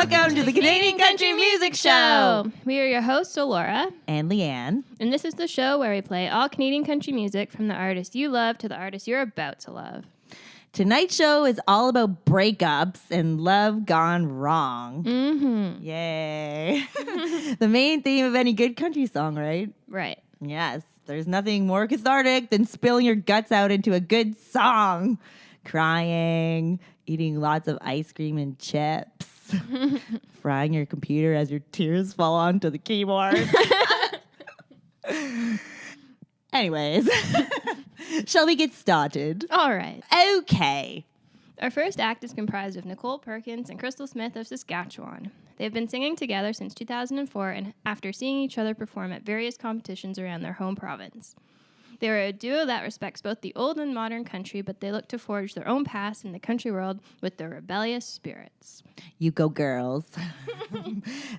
Welcome to the Canadian Country Music Show. We are your hosts, Alora And Leanne. and this is the show where we play all Canadian country music from the artist you love to the artist you're about to love. Tonight's show is all about breakups and love gone wrong. Mm-hmm. Yay. The main theme of any good country song, right? Right. Yes. There's nothing more cathartic than spilling your guts out into a good song. Crying, eating lots of ice cream and chips, frying your computer as your tears fall onto the keyboard. Anyways, shall we get started? All right. Okay. Our first act is comprised of Nicole Perkins and Crystal Smith of Saskatchewan. They've been singing together since 2004 and after seeing each other perform at various competitions around their home province. They are a duo that respects both the old and modern country, but they look to forge their own paths in the country world with their rebellious spirits. You go, girls.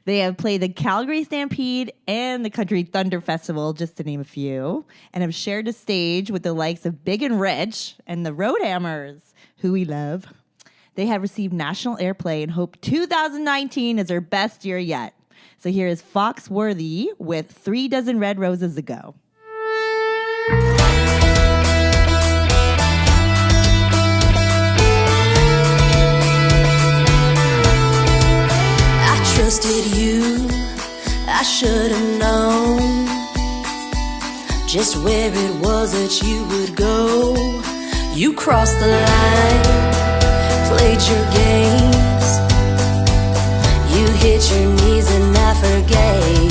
They have played the Calgary Stampede and the Country Thunder Festival, just to name a few, and have shared a stage with the likes of Big and Rich and the Roadhammers, who we love. They have received national airplay and hope 2019 is their best year yet. So here is Foxx Worthee with 3 Dozen Red Roses Ago. I trusted you, I should have known just where it was that you would go. You crossed the line, played your games, you hit your knees and I forgave.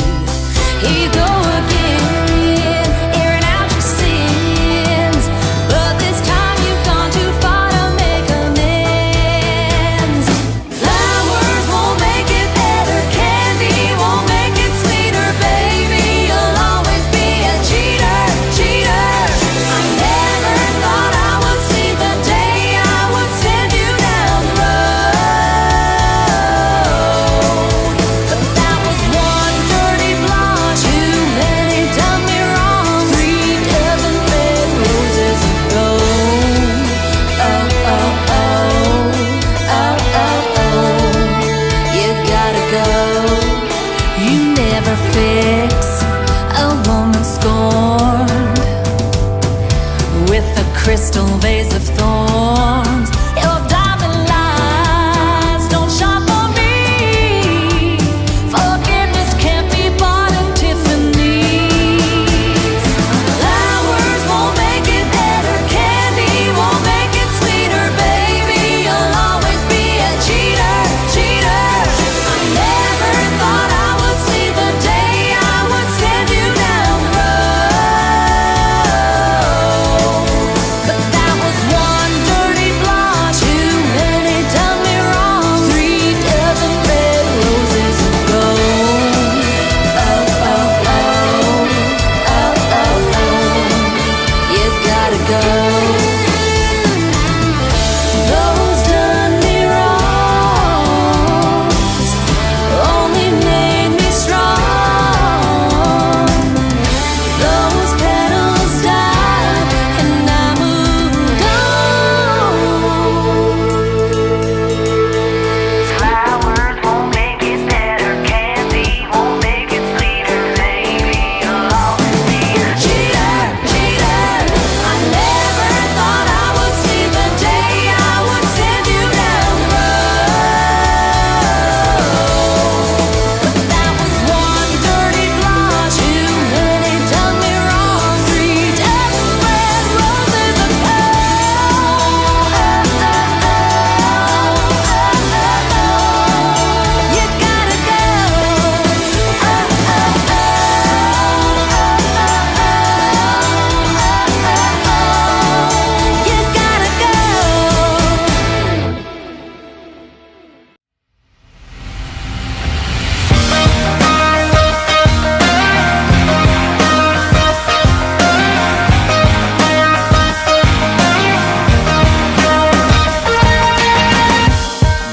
Here you go again, airing out your sins, but this time you've gone too far to make amends. Flowers won't make it better, candy won't make it sweeter, baby, you'll always be a cheater, cheater. I never thought I would see the day I would send you down the road, but that was one dirty blot, too many done me wrong, 3 dozen red roses ago. Oh, oh, oh, oh, oh, oh, you gotta go. You never fix a woman scorned with a crystal vase of thorns. Your diamond lies don't shine for me. Forgiveness can't be bought at Tiffany's. Flowers won't make it better, candy won't make it sweeter, baby, you'll always be a cheater, cheater. I never thought I would see the day I would send you down the road, but that was one dirty blot, too many done me wrong, 3 dozen red roses ago. Oh, oh, oh, oh, oh, oh, you gotta go. Those done me wrongs only made me strong. Those petals died and I moved on. Flowers won't make it better, candy won't make it sweeter, baby, you'll always be a cheater, cheater. I never thought I would see the day I would send you down the road, but that was one dirty blot, too many done me wrong, 3 dozen red roses ago. You gotta go. You gotta go.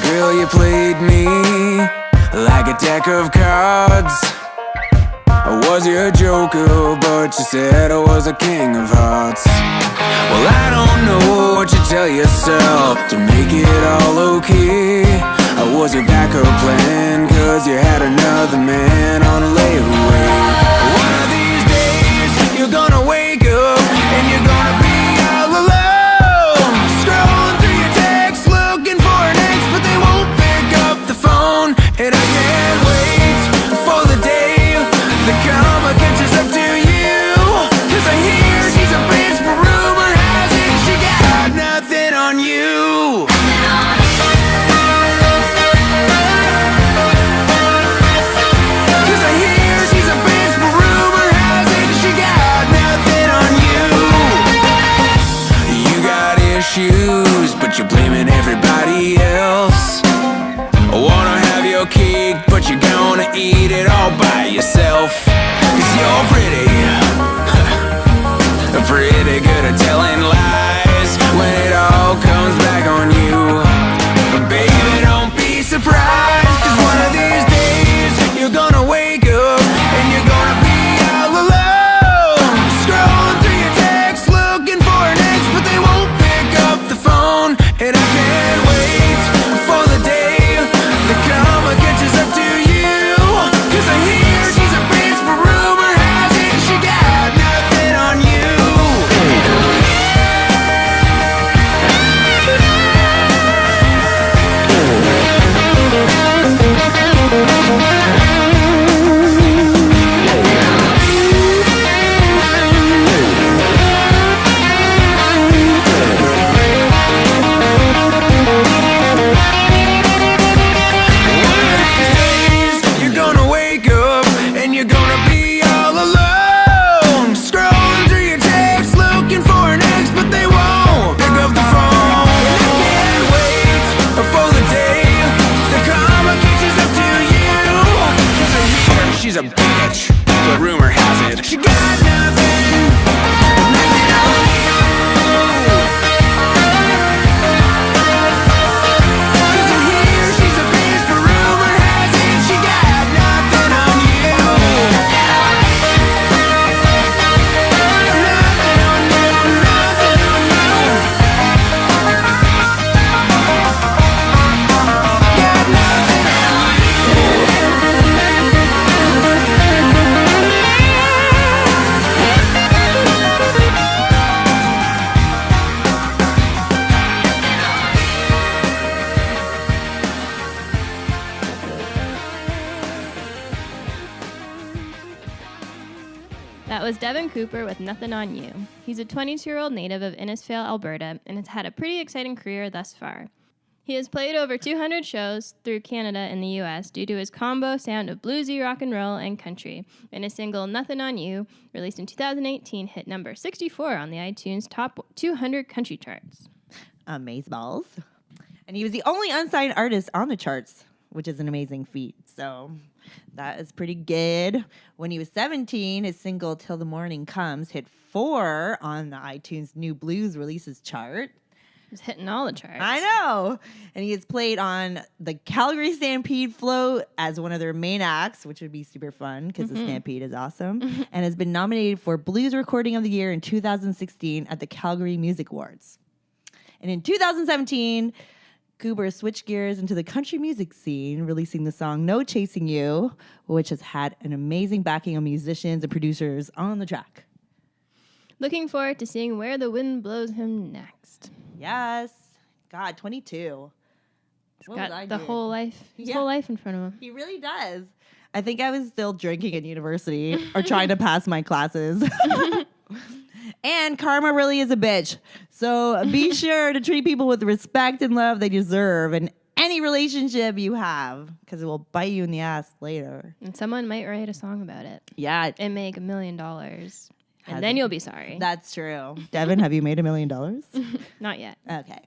Girl, you played me like a deck of cards. I was your joker, but you said I was a king of hearts. Well, I don't know what you tell yourself to make it all okay, was your backup plan, cause you had another man on a layaway. One of these days, you're gonna wake up and you're gonna be all alone, scrolling through your texts, looking for an ex, but they won't pick up the phone. And I can't wait for the day the karma catches up to you, cause I hear she's a bitch, but rumor has it she got nothing on you. Cause I hear she's a bitch, but rumor has it she got nothing on you. You got issues, but you're blaming everybody else. I wanna have your cake, but you're gonna eat it all by yourself. Cause you're pretty good at telling lies when it all comes back on you. But baby, don't be surprised, cause one of these days you're gonna wake up and you're gonna be all alone, scrolling through your texts, looking for an ex, but they won't pick up the phone. And I can't wait for the day the karma catches up to you, cause I hear she's a bitch, but rumor has it she got nothing on you. She's a bitch, but rumor has it she got nothing on you. Cause I hear she's a bitch, but rumor has it she got nothing on you. Nothing on you, nothing on you. Got nothing on you. That was Devin Cooper with Nothing on You. He's a 22-year-old native of Innisfail, Alberta, and has had a pretty exciting career thus far. He has played over 200 shows through Canada and the US due to his combo sound of bluesy rock and roll and country, and his single Nothing on You, released in 2018, hit number 64 on the iTunes Top 200 country charts. Amazeballs. And he was the only unsigned artist on the charts, which is an amazing feat. So that is pretty good. When he was 17, his single Till the Morning Comes hit 4 on the iTunes New Blues Releases chart. He's hitting all the charts. I know. And he has played on the Calgary Stampede float as one of their main acts, which would be super fun because the Stampede is awesome, and has been nominated for Blues Recording of the Year in 2016 at the Calgary Music Awards. And in 2017, Cooper switched gears into the country music scene, releasing the song No Chasing You, which has had an amazing backing of musicians and producers on the track. Looking forward to seeing where the wind blows him next. Yes. God, 22. He's got the whole life, his whole life in front of him. He really does. I think I was still drinking in university or trying to pass my classes. And karma really is a bitch. So be sure to treat people with the respect and love they deserve in any relationship you have, because it will bite you in the ass later. And someone might write a song about it. Yeah. And make $1 million. And then you'll be sorry. That's true. Devin, have you made $1 million? Not yet. Okay.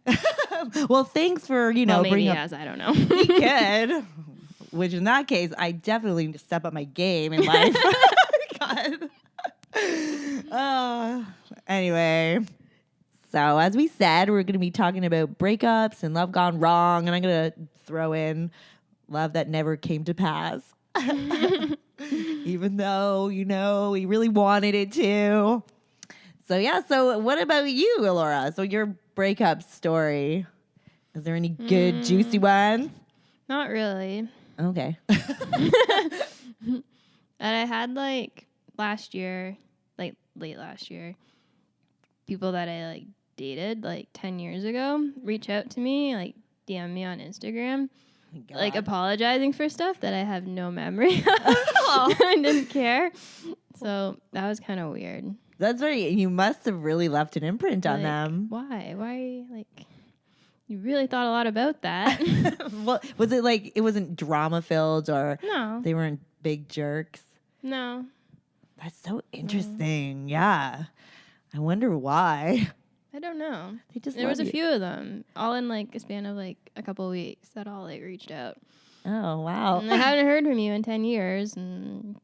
Well, thanks for, Maybe bringing up. yes, I don't know. He could. Which in that case, I definitely need to step up my game in life. God. Anyway, so as we said, we're going to be talking about breakups and love gone wrong, and I'm going to throw in love that never came to pass. Even though, we really wanted it to. So yeah, so what about you, Elora? So your breakup story, is there any good, juicy ones? Not really. Okay. And I had like last year, like late last year, people that I like dated like 10 years ago reach out to me, like DM me on Instagram, like apologizing for stuff that I have no memory of. I didn't care. So that was kind of weird. That's very, you must have really left an imprint on Like, them. Why? Why? Like, you really thought a lot about that. Well, was it like, it wasn't drama filled or No. they weren't big jerks? No. That's so interesting. Yeah. I wonder why. I don't know. They just There was a love you. few of them, all in like a span of like a couple of weeks that all like reached out. Oh, wow. And I haven't heard from you in 10 years and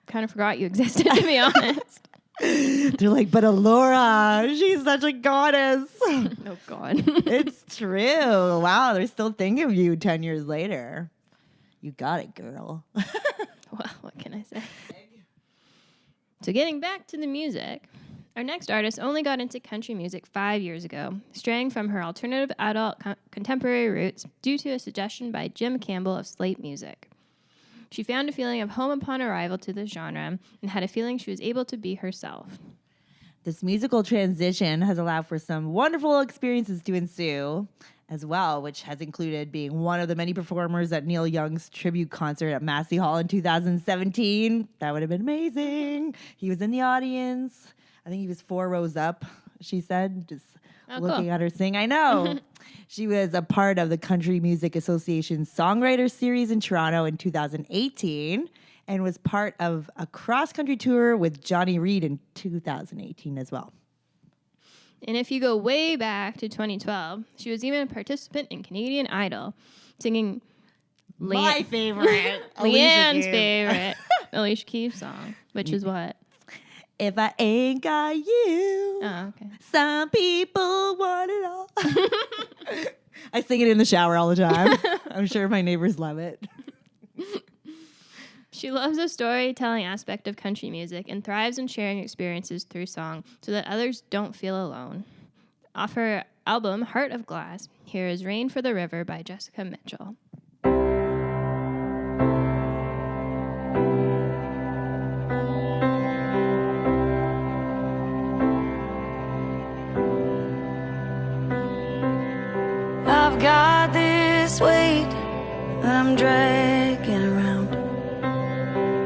kind of forgot you existed, to be honest. They're like, but Alora, she's such a goddess. Oh, God. It's true. Wow. They're still thinking of you 10 years later. You got it, girl. Well, what can I say? So getting back to the music, our next artist only got into country music 5 years ago, straying from her alternative adult contemporary roots due to a suggestion by Jim Campbell of Slate Music. She found a feeling of home upon arrival to the genre and had a feeling she was able to be herself. This musical transition has allowed for some wonderful experiences to ensue as well, which has included being one of the many performers at Neil Young's tribute concert at Massey Hall in 2017. That would have been amazing. He was in the audience. I think he was 4 rows up, she said, just looking at her sing. I know. She was a part of the Country Music Association's Songwriter Series in Toronto in 2018 and was part of a cross-country tour with Johnny Reid in 2018 as well. And if you go way back to 2012, she was even a participant in Canadian Idol, singing My favorite. Leanne's favorite Alicia Keys song, which is what? If I ain't got you, Oh, okay. some people want it all. I sing it in the shower all the time. I'm sure my neighbors love it. She loves the storytelling aspect of country music and thrives in sharing experiences through song so that others don't feel alone. Off her album, Heart of Glass, here is Rain for the River by Jessica Mitchell. I've got this weight that I'm dragging around.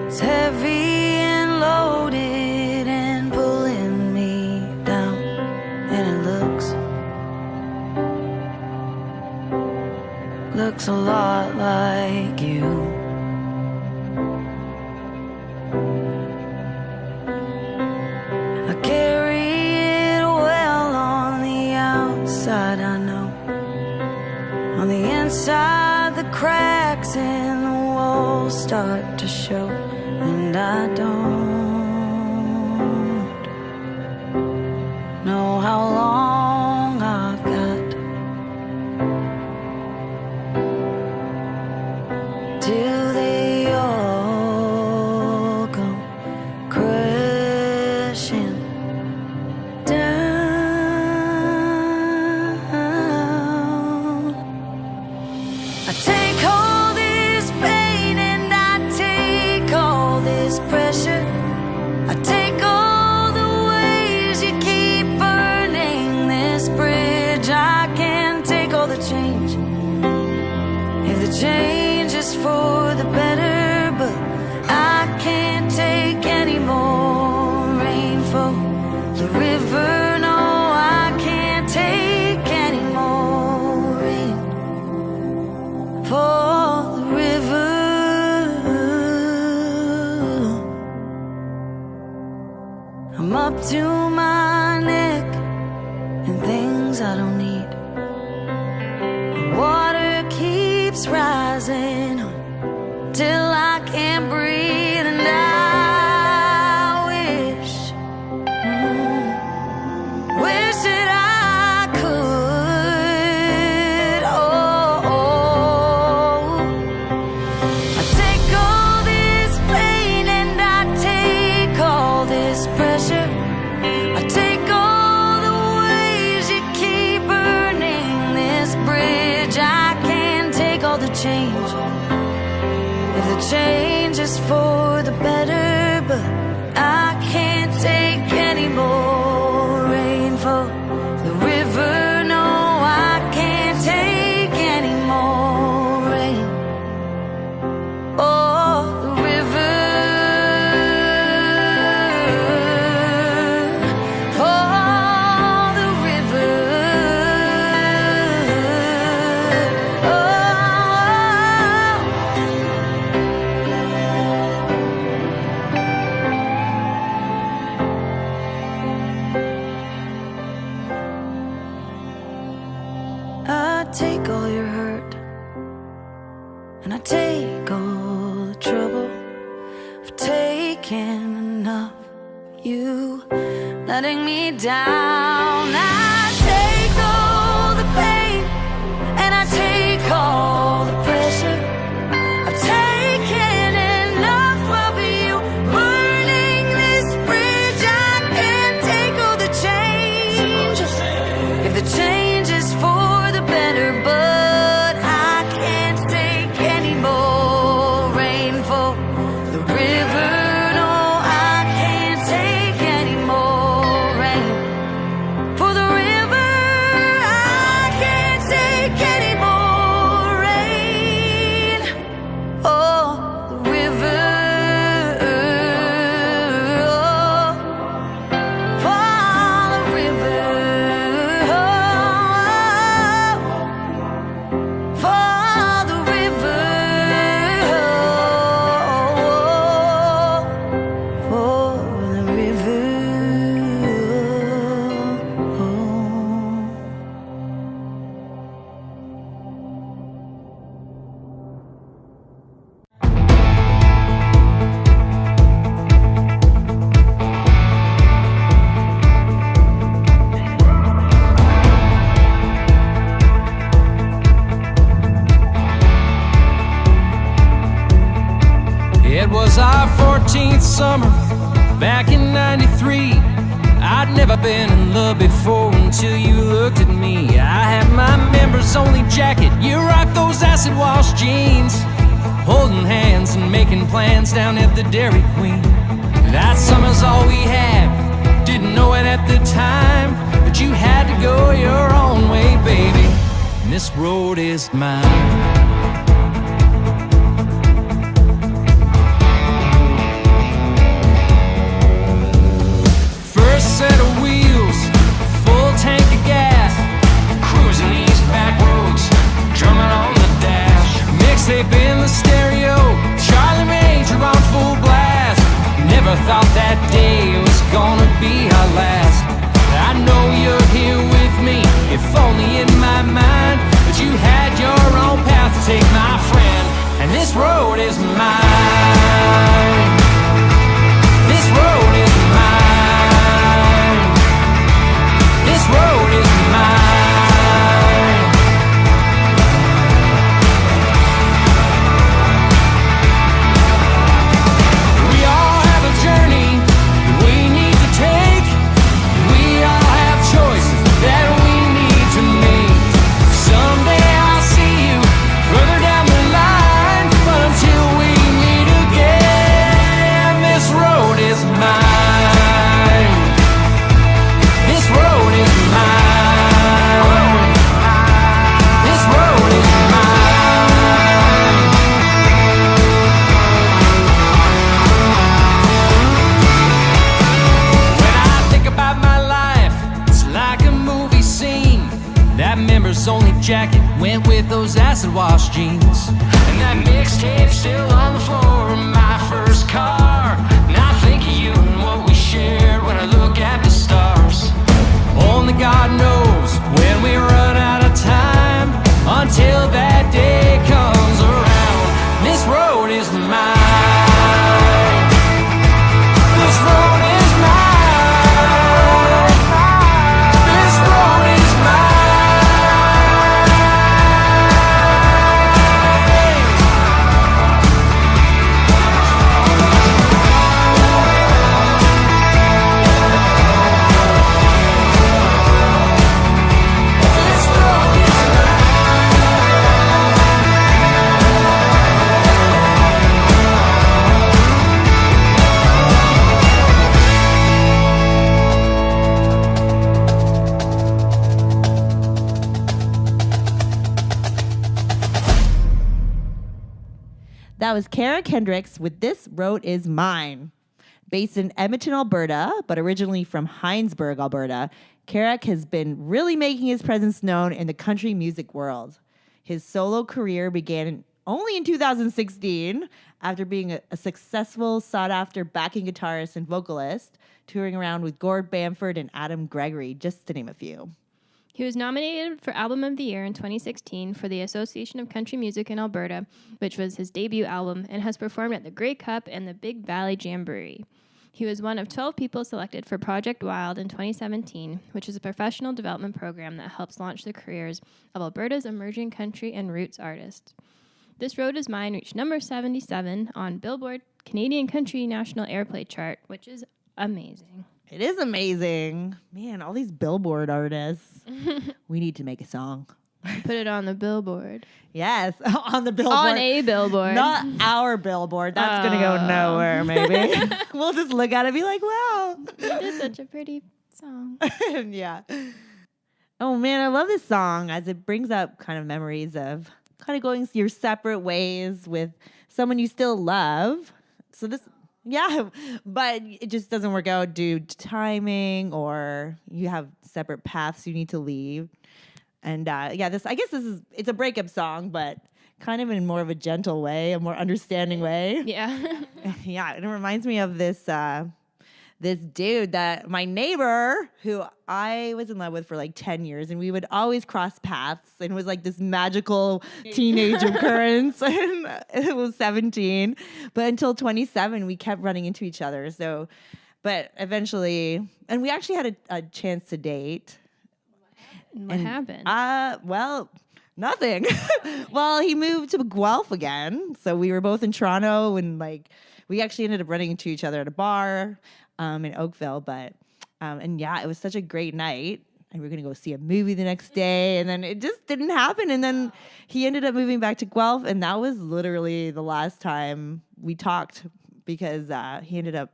It's heavy and loaded and pulling me down. And it looks a lot like you. I carry it well on the outside, I know. On the inside, the cracks in the walls start to show, and I don't know how long I've got till they all come crashing down. I take all this pain and I take all this pressure. I take all the ways you keep burning this bridge. I can't take all the change if the change is for the better, but I can't take any more rain for the river. No, I can't take any more rain for the river. I'm up to my neck in things I don't need. The water keeps rising till I can't breathe, and I wish that I could. I take all this pain and I take all this pressure. I take all the ways you keep burning this bridge. I can't take all the change, if the change is for the better, but I can't take any more rainfall. The river, no, I can't take any more rain. Oh, the river, for the river. I take all your hurt, and I take all the trouble. I've taken enough, you letting me down. I take all the pain, and I take all the pressure. I've taken enough of you burning this bridge. I can't take all the change, if the change is for the better, but I can't take any more rainfall. The river, no, I can't take any more rain. For the river, I can't take any more rain. Oh, the river, oh, for the river, oh, for the river, oh, for the river, oh. It was our 14th summer back in '93. I'd never been in love before until you looked at me. I had my members only jacket, you rocked those acid wash jeans, holding hands and making plans down at the Dairy Queen. That summer's all we had, didn't know it at the time, but you had to go your own way, baby, and this road is mine. First set of wheels, full tank of gas, cruising these back roads, drumming on the dash. Mixtape in the stereo, Charlie Major on full blast. Never thought that day was gonna be our last. I know you're here with me, if only in my mind, but you had your own path to take, my friend, and this road is mine. This road is mine. This road is mine. We all have a journey that we need to take. We all have choices that we need to make. Someday I'll see you further down the line, but until we meet again, this road is mine. This road is mine. This road is mine. When I think about my life, it's like a movie scene. That members only jacket went with those acid wash jeans, and that mixtape still on the floor of my first car. And I think of you and what we shared when I look at the stars. Only God knows when we run out of time, until that day comes around. This road is mine. This road is mine. This road is mine. This road is That was Karac Hendriks with This Road Is Mine. Based in Edmonton, Alberta, but originally from Heinsberg, Alberta, Karac has been really making his presence known in the country music world. His solo career began only in 2016 after being a successful, sought-after backing guitarist and vocalist, touring around with Gord Bamford and Adam Gregory, just to name a few. He was nominated for Album of the Year in 2016 for the Association of Country Music in Alberta, which was his debut album, and has performed at the Grey Cup and the Big Valley Jamboree. He was one of 12 people selected for Project Wild in 2017, which is a professional development program that helps launch the careers of Alberta's emerging country and roots artists. This Road Is Mine reached number 77 on Billboard Canadian Country National Airplay chart, which is amazing. It is amazing. Man, all these Billboard artists. We need to make a song. Put it on the billboard. Yes, on the Billboard. On a billboard. Not our Billboard. That's going to go nowhere, maybe. We'll just look at it and be like, wow. You did such a pretty song. Yeah. Oh, man, I love this song as it brings up kind of memories of kind of going your separate ways with someone you still love. So this, yeah, but it just doesn't work out due to timing or you have separate paths you need to leave. And yeah, it's a breakup song, but kind of in more of a gentle way, a more understanding way. Yeah. Yeah, and it reminds me of this this dude that my neighbor, who I was in love with for like 10 years, and we would always cross paths, and it was like this magical teenage occurrence. And it was 17, but until 27, we kept running into each other. So, but eventually, and we actually had a chance to date. What happened? Well, nothing. Well, he moved to Guelph again, so we were both in Toronto, and like we actually ended up running into each other at a bar in Oakville. But and yeah, it was such a great night. And we were gonna go see a movie the next day, and then it just didn't happen. And then he ended up moving back to Guelph, and that was literally the last time we talked because he ended up,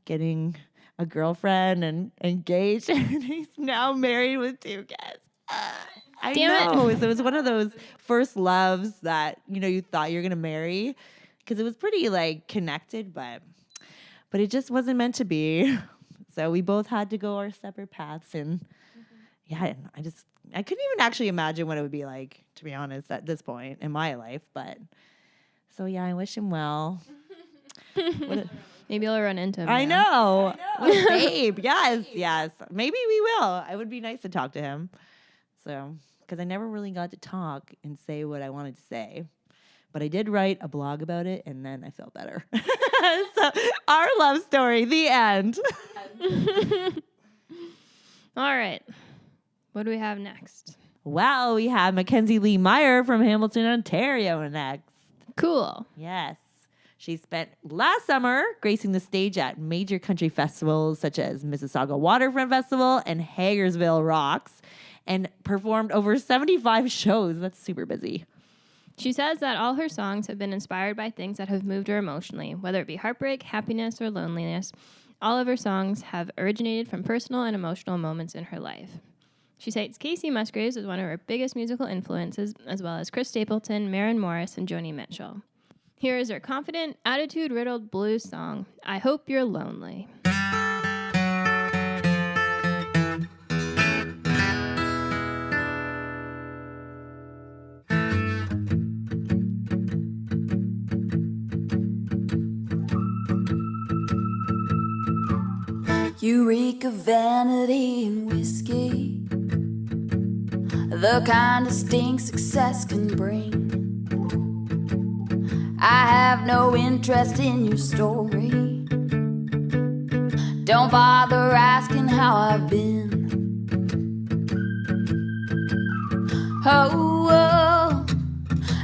getting a girlfriend and engaged, and he's now married with 2 kids. I know. So it was one of those first loves that, you thought you were going to marry because it was pretty like connected, but it just wasn't meant to be. So we both had to go our separate paths. And I couldn't even actually imagine what it would be like, to be honest, at this point in my life. But so yeah, I wish him well. Maybe I'll run into him. I know. What a babe. Yes. Maybe we will. It would be nice to talk to him. So, because I never really got to talk and say what I wanted to say. But I did write a blog about it, and then I felt better. So, our love story, the end. All right. What do we have next? Well, we have Mackenzie Lee Meyer from Hamilton, Ontario next. Cool. Yes. She spent last summer gracing the stage at major country festivals such as Mississauga Waterfront Festival and Hagersville Rocks and performed over 75 shows. That's super busy. She says that all her songs have been inspired by things that have moved her emotionally, whether it be heartbreak, happiness, or loneliness. All of her songs have originated from personal and emotional moments in her life. She cites Casey Musgraves as one of her biggest musical influences, as well as Chris Stapleton, Maren Morris, and Joni Mitchell. Here is her confident, attitude-riddled blues song, I Hope You're Lonely. You reek of vanity and whiskey, the kind of stink success can bring. I have no interest in your story. Don't bother asking how I've been. Oh,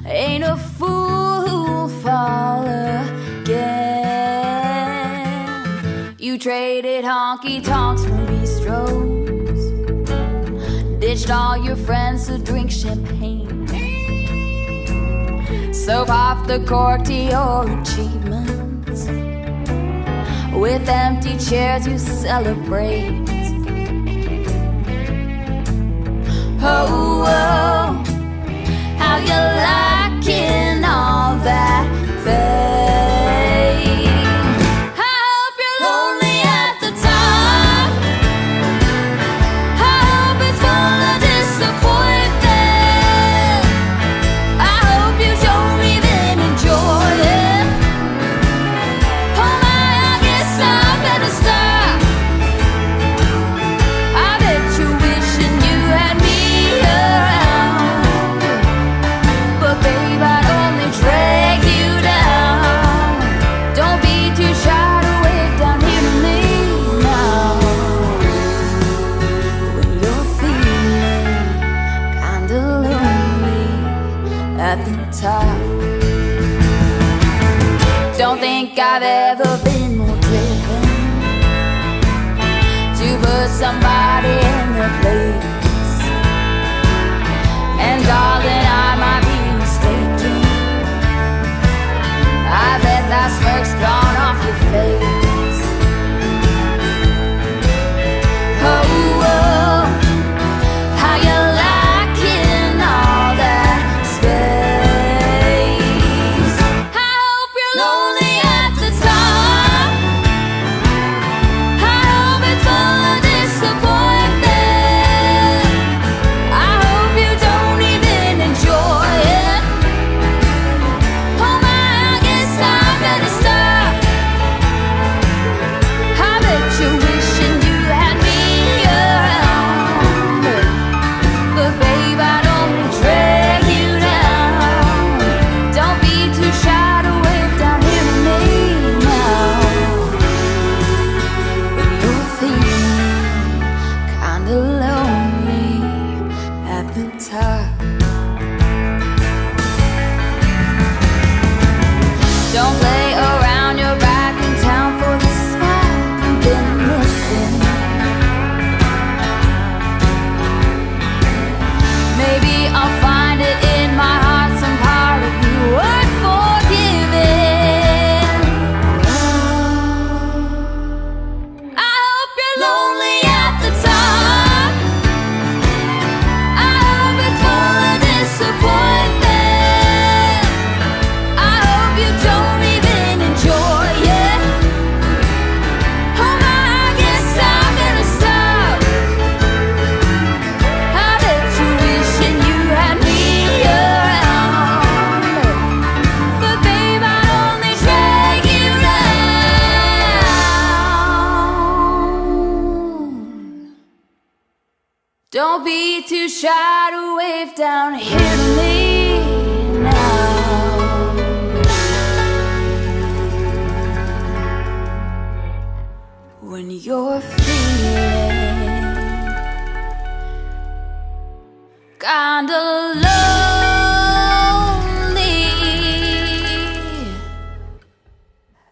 ain't a fool who'll fall again. You traded honky-tonks for bistros, ditched all your friends to drink champagne. So pop the cork to your achievements. With empty chairs you celebrate. Oh, how you liking all that at the top. Don't think I've ever been more driven to put somebody in their place. And darling, I might be mistaken. I bet that smirk's gone off your face. Oh, oh, how you liking all that space? I hope you're lonely at the top. I hope it's full of disappointment. I hope you don't even enjoy it. Oh my, I guess I better stop. I bet you're wishing you had me around, but babe, I don't drag you down. Don't be too shy to wave down here to me now. When you're feeling kinda lonely at the top. Don't play around your back in town for the spot you've been missing. Maybe I'll find it in my heart, some part of you worth forgiving. I hope you're lonely at the top. I hope it's full of disappointment. I hope you don't even enjoy it. Oh my, I guess I better stop. I bet you're wishing you had me around, but babe, I'd only drag you down. Don't be too shy to wave down here to me now. When you're feeling kinda lonely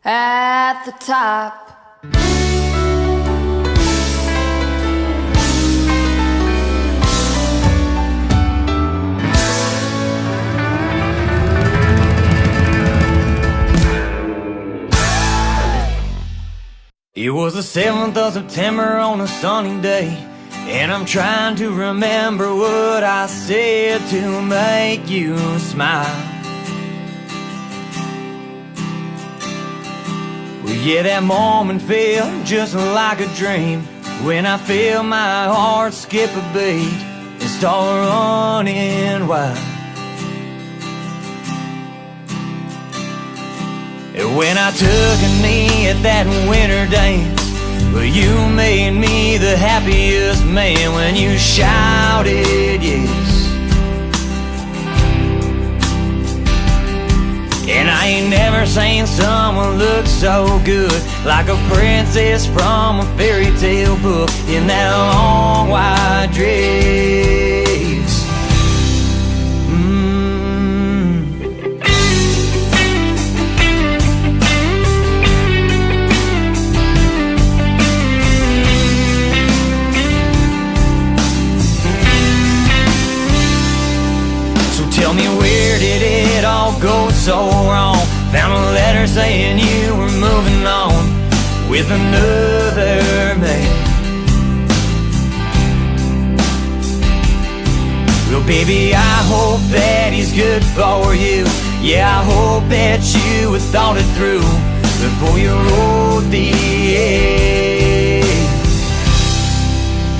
at the top. It was the 7th of September on a sunny day, and I'm trying to remember what I said to make you smile. Well, yeah, that moment felt just like a dream, when I felt my heart skip a beat and start running wild. And when I took a knee at that winter dance, well, you made me the happiest man when you shouted yes. And I ain't never seen someone look so good, like a princess from a fairy tale book, in that long white dress. Tell me, where did it all go so wrong? Found a letter saying you were moving on with another man. Well, baby, I hope that he's good for you. Yeah, I hope that you had thought it through before you wrote the end.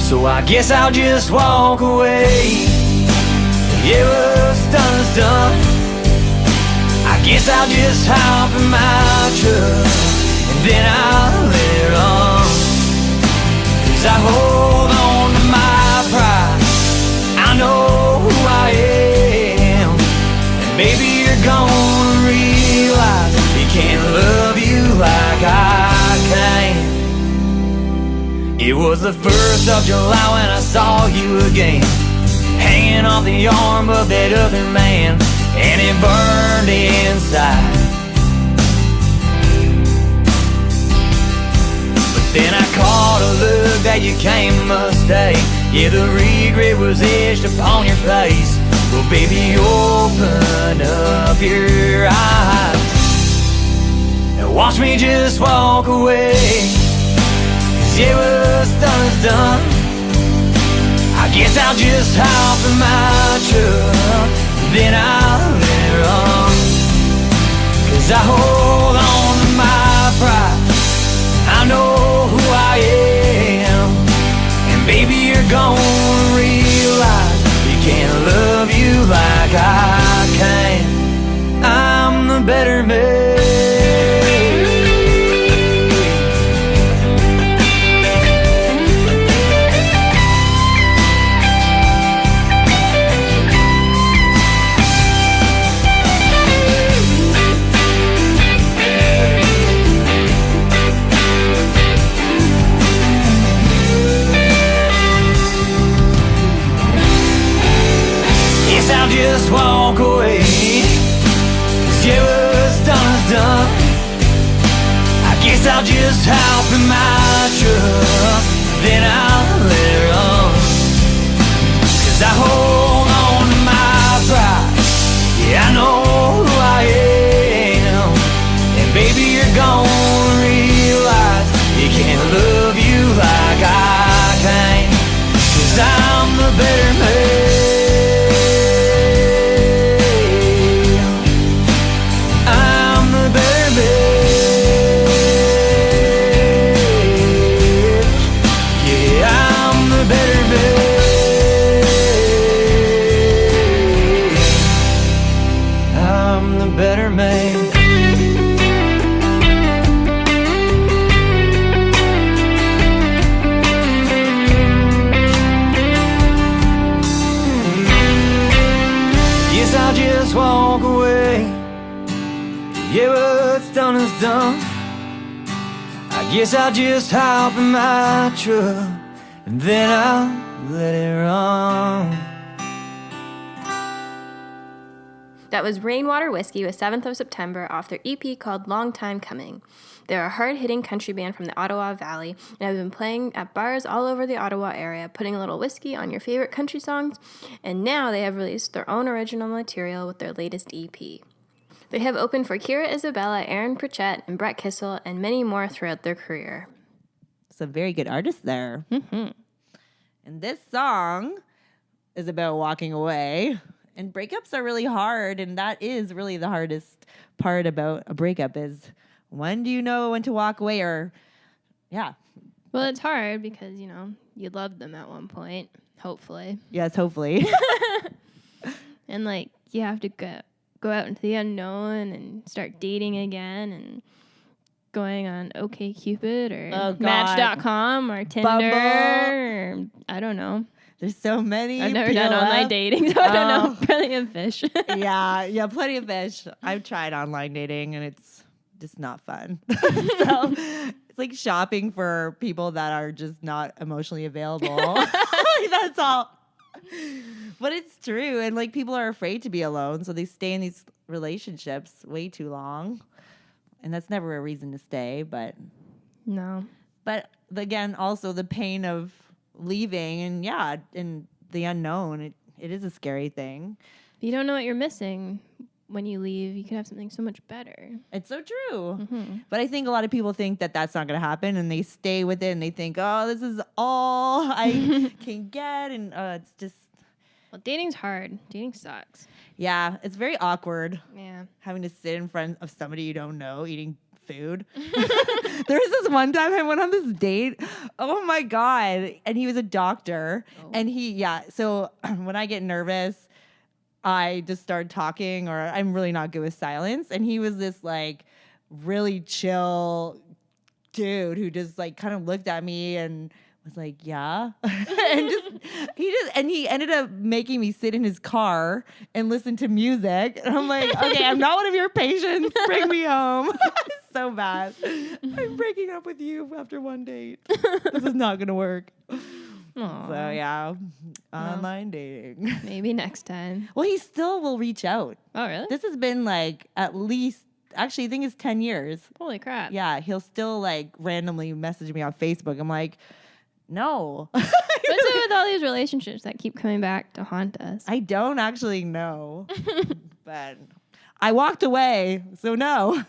So I guess I'll just walk away. Yeah, what's done is done. I guess I'll just hop in my truck and then I'll let it run. 'Cause I hold on to my pride. I know who I am, and maybe you're gonna realize he can't love you like I can. It was the 1st of July when I saw you again, hanging off the arm of that other man. And it burned inside. But then I caught a look that you can't mistake. Yeah, the regret was etched upon your face. Well, baby, open up your eyes and watch me just walk away. 'Cause yeah, what's done is done. I guess I'll just hop in my truck, then I'll let it run. 'Cause I hold on to my pride, I know who I am. And baby, you're gonna realize you can't love you like I can. I'm the better man. I'll just walk away. 'Cause yeah, what's done is done. I guess I'll just hop in my truck, then I'll let it run. 'Cause I hold on to my pride, yeah, I know who I am. And baby, you're gonna realize you can't love you like I can. 'Cause I'm the better man. Done. I guess I'll just hop in my truck and then I'll let it run. That was Rainwater Whiskey with 7th of September off their EP called Long Time Coming. They're a hard-hitting country band from the Ottawa Valley and have been playing at bars all over the Ottawa area, putting a little whiskey on your favorite country songs, and now they have released their own original material with their latest EP. They have opened for Kira Isabella, Aaron Pritchett, and Brett Kissel, and many more throughout their career. Some very good artists there. Mm-hmm. And this song is about walking away. And breakups are really hard, and that is really the hardest part about a breakup is when do you know when to walk away or, yeah. Well, it's hard because, you know, you loved them at one point, hopefully. Yes, hopefully. And, like, you have to go out into the unknown and start dating again and going on OkCupid or Match.com or Tinder. Or, I don't know. There's so many. I've never done online dating, so I don't know. Plenty of fish. yeah, plenty of fish. I've tried online dating and it's just not fun. So it's like shopping for people that are just not emotionally available. Like, that's all. But it's true. And like people are afraid to be alone. So they stay in these relationships way too long. And that's never a reason to stay. But no. But again, also the pain of leaving and in the unknown, it is a scary thing. You don't know what you're missing when you leave. You could have something so much better. It's so true. Mm-hmm. But I think a lot of people think that that's not going to happen and they stay with it and they think, oh, this is all I can get. And it's just. Well, dating's hard. Dating sucks. Yeah, it's very awkward. Yeah. Having to sit in front of somebody you don't know eating food. There was this one time I went on this date. Oh my God. And he was a doctor. Oh. And so when I get nervous, I just start talking or I'm really not good with silence. And he was this like really chill dude who just like kind of looked at me and was like, yeah. and he ended up making me sit in his car and listen to music. And I'm like, okay, I'm not one of your patients. Bring me home. It's so bad. I'm breaking up with you after one date. This is not going to work. Aw. So yeah, online dating. Maybe next time. Well, he still will reach out. Oh, really? This has been like at least, actually, I think it's 10 years. Holy crap. Yeah, he'll still like randomly message me on Facebook. I'm like, no. What's up with all these relationships that keep coming back to haunt us? I don't actually know. But I walked away, so no.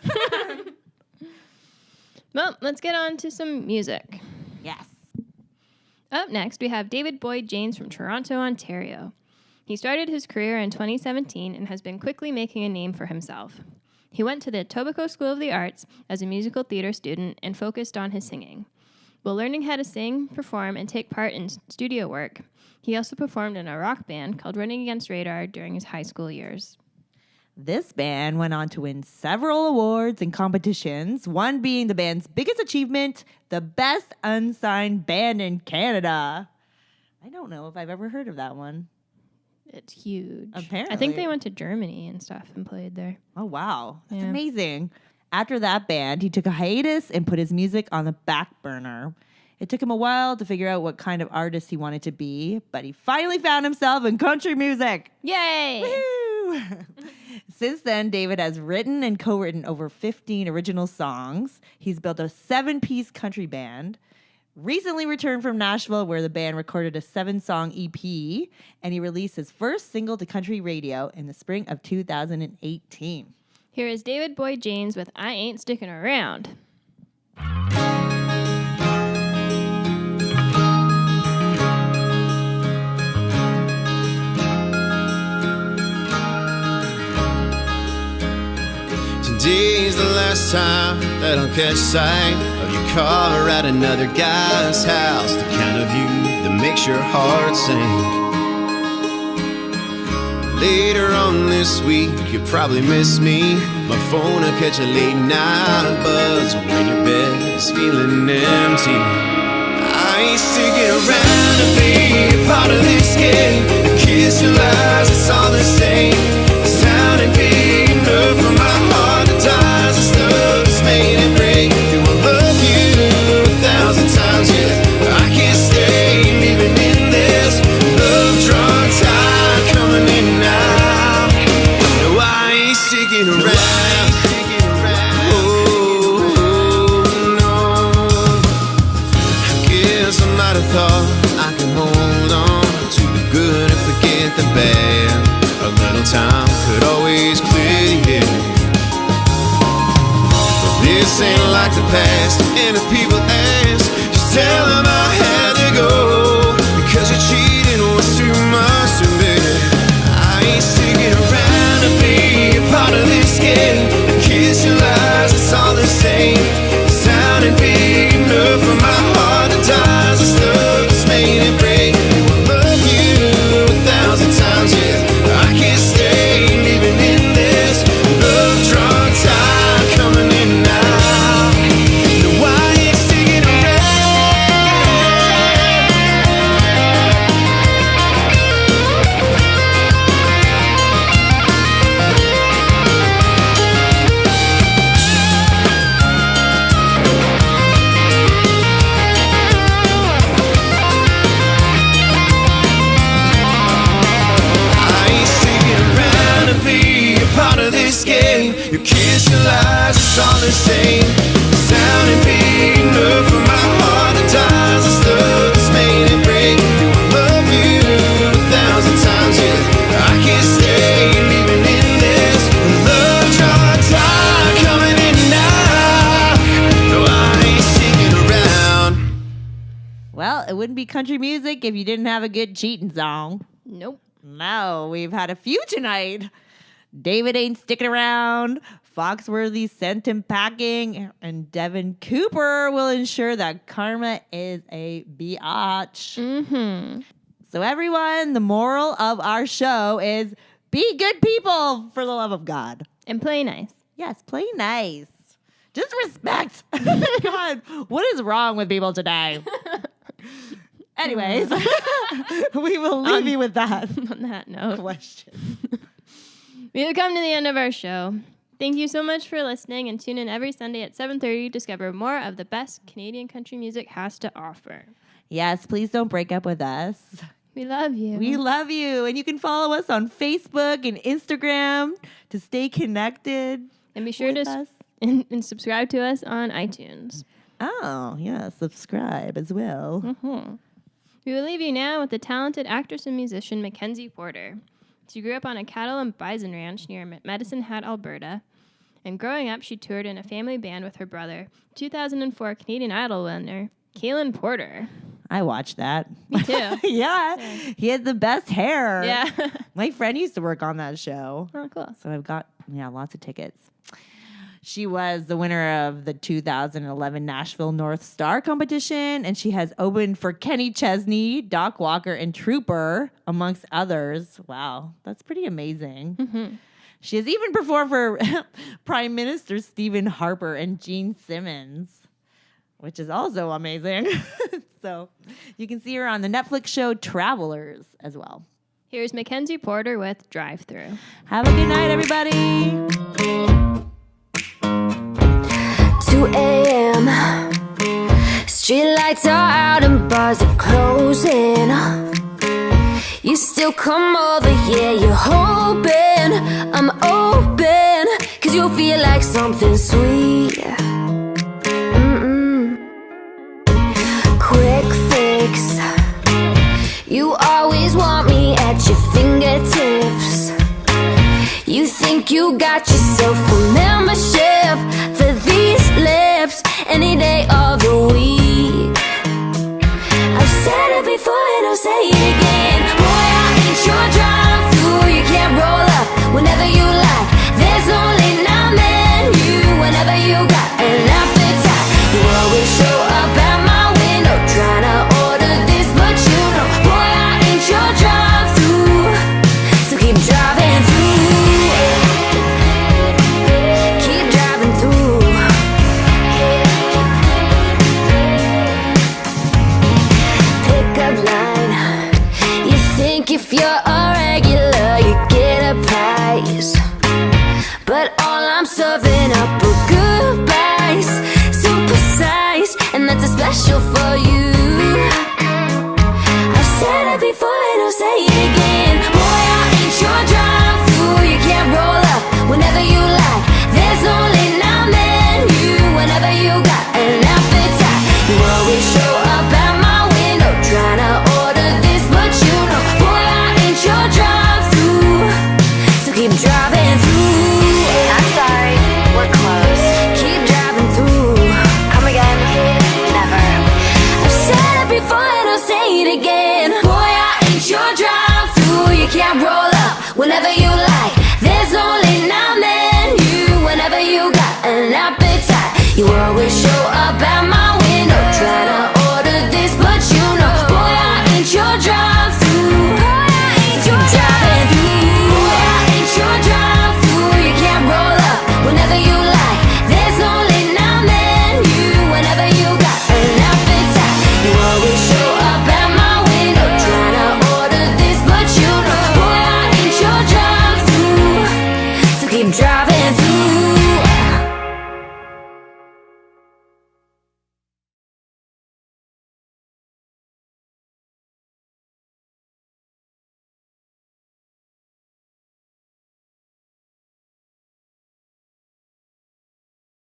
Well, let's get on to some music. Yes. Up next, we have David Boyd James from Toronto, Ontario. He started his career in 2017 and has been quickly making a name for himself. He went to the Etobicoke School of the Arts as a musical theater student and focused on his singing. While learning how to sing, perform, and take part in studio work, he also performed in a rock band called Running Against Radar during his high school years. This band went on to win several awards and competitions, one being the band's biggest achievement, the Best Unsigned Band in Canada. I don't know if I've ever heard of that one. It's huge. Apparently. I think they went to Germany and stuff and played there. Oh, wow. That's Yeah. amazing. After that band, he took a hiatus and put his music on the back burner. It took him a while to figure out what kind of artist he wanted to be, but he finally found himself in country music. Yay! Woo! Since then, David has written and co-written over 15 original songs. He's built a 7-piece country band. Recently returned from Nashville, where the band recorded a 7-song EP, and he released his first single to country radio in the spring of 2018. Here is David Boyd James with I Ain't Sticking Around. Today's the last time that I'll catch sight of your car at another guy's house. The kind of view that makes your heart sink. Later on this week, you'll probably miss me. My phone will catch a late night buzz when your bed is feeling empty. I ain't sticking around to be a part of this game. The kiss and lies, it's all the same. The sound ain't big enough for my heart to die. The stuff that's made it break. Do I love you 1,000 times? Yeah, I can't stay living in this love drunk tide coming in now. No, I ain't sticking around. Oh, no. I guess I might have thought I can hold on to the good and forget the bad. A little time could always clear the air. But this ain't like the past. And if people ask, just tell them I had to go. Because your cheating was too much to bear. I ain't sticking around to be a part of this game. The kiss and lies, it's all the same. Sounding big enough for my heart to die. The stuff that's made it break. I love you 1,000 times, yeah. I can't stay living in this love drunk tide coming in now. No, I ain't sticking part of this game. Your kiss and lies, it's all the same. Sounding big enough for my heart to die. The stuff that's made it break. Do I love you 1,000 times? Yeah, I can't stay living in this love drunk tide coming in now. No, I ain't sticking around. Well, it wouldn't be country music if you didn't have a good cheating song. Nope. No, we've had a few tonight. David ain't sticking around. Foxx Worthee sent him packing. And Devin Cooper will ensure that karma is a biatch. Mm-hmm. So everyone, the moral of our show is be good people for the love of God. And play nice. Yes, play nice. Just respect. God, what is wrong with people today? Anyways, we will leave you with that On that note, question. we have come to the end of our show. Thank you so much for listening, and tune in every Sunday at 7:30 to discover more of the best Canadian country music has to offer. Yes, please don't break up with us. We love you. We love you. And you can follow us on Facebook and Instagram to stay connected. And be sure with to us. and subscribe to us on iTunes. Oh, yeah, subscribe as well. We will leave you now with the talented actress and musician Mackenzie Porter. She grew up on a cattle and bison ranch near Medicine Hat, Alberta. And growing up, she toured in a family band with her brother, 2004 Canadian Idol winner, Kalen Porter. I watched that. Me too. Yeah, he had the best hair. Yeah. My friend used to work on that show. Oh, cool. So I've got, lots of tickets. She was the winner of the 2011 Nashville North Star competition, and she has opened for Kenny Chesney, Doc Walker, and Trooper, amongst others. Wow, that's pretty amazing. She has even performed for Prime Minister Stephen Harper and Gene Simmons, which is also amazing. So you can see her on the Netflix show Travelers as well. Here's Mackenzie Porter with Drive Through. Have a good night, everybody. 2 a.m. Streetlights are out and bars are closing. You still come over, yeah, you're hoping I'm open, 'cause you'll feel like something sweet. Quick fix. You always want me at your fingertips. You think you got yourself a membership for these lips any day of the week. I've said it before and I'll say it again. Boy, I ain't your drive-through. You can't roll up whenever you like. There's only 9 menu whenever you got an appetite. You always show up at my window trying to order this, but you know, boy, I ain't your drive-through. So keep driving through. Keep driving through. Pickup line. You think if you're a regular, you get a prize. But all I'm serving